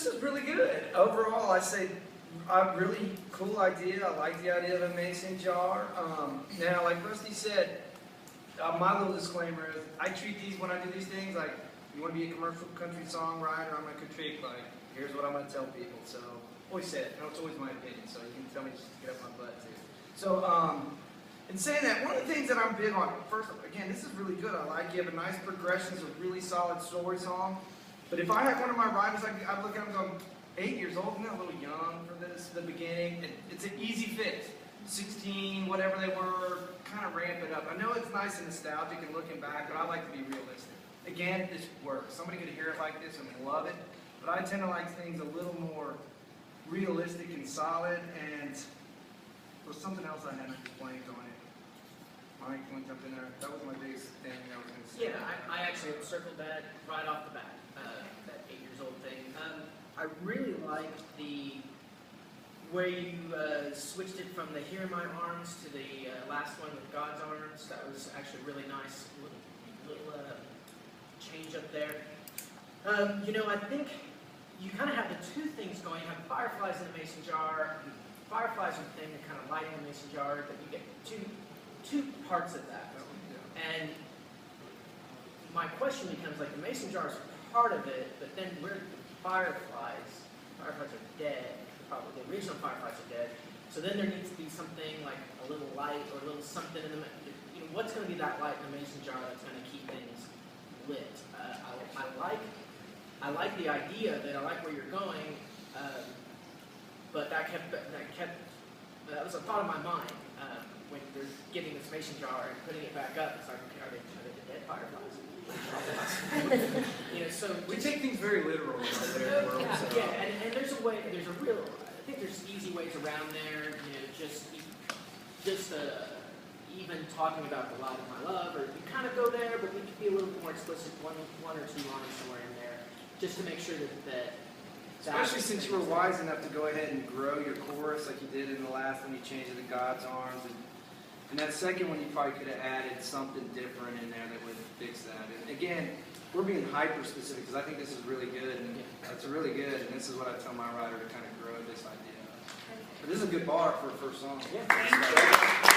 this is really good. Overall, I say a really cool idea. I like the idea of a mason jar. Now, like Rusty said, my little disclaimer is I treat these, when I do these things, like, you want to be a commercial country songwriter, I'm going to critique, like, here's what I'm going to tell people. So, always say it. No, it's always my opinion, so you can tell me just to get up my butt, too. So, in saying that, one of the things that I'm big on, first, again, this is really good. I like you have a nice progression, it's a really solid story song. But if I had one of my writers, I'd look at him and go, 8 years old, isn't that a little young for this, the beginning? It's an easy fix. 16, whatever they were, kind of ramp it up. I know it's nice and nostalgic and looking back, but I like to be realistic. Again, this works. Somebody could hear it like this and love it, but I tend to like things a little more realistic and solid, and there was something else I had to explain on it. Mike, you want to jump in there? That was my biggest thing I was going to say. Yeah, I actually circled that right off the bat, that 8 years old thing. I really liked the where you switched it from the Here in My Arms to the last one with God's Arms. That was actually really nice, little change up there. You know, I think you kind of have the two things going. You have fireflies in the mason jar. Fireflies are the thing that kind of light in the mason jar, but you get two parts of that. And my question becomes, like, the mason jar is part of it, but then where the fireflies are dead. Probably the original fireflies are dead. So then there needs to be something like a little light or a little something in the, you know, what's going to be that light in the mason jar that's going to keep things lit? I like the idea that I like where you're going, but that was a thought in my mind when they're getting this mason jar and putting it back up. It's like, okay, are they the dead fireflies? You know, so We take things very literal out there. yeah, and there's a way. There's a real. I think there's easy ways around there. You know, just even talking about the light of my love, or you kind of go there, but we could be a little bit more explicit. One or two lines somewhere in there, just to make sure that especially since you were wise enough to go ahead and grow your chorus like you did in the last one. You changed it to God's Arms, and that second one you probably could have added something different in there that would fix that. And again, we're being hyper specific because I think this is really good, and it's really good, and this is what I tell my writer to kind of grow this idea. But this is a good bar for a first song. Yeah.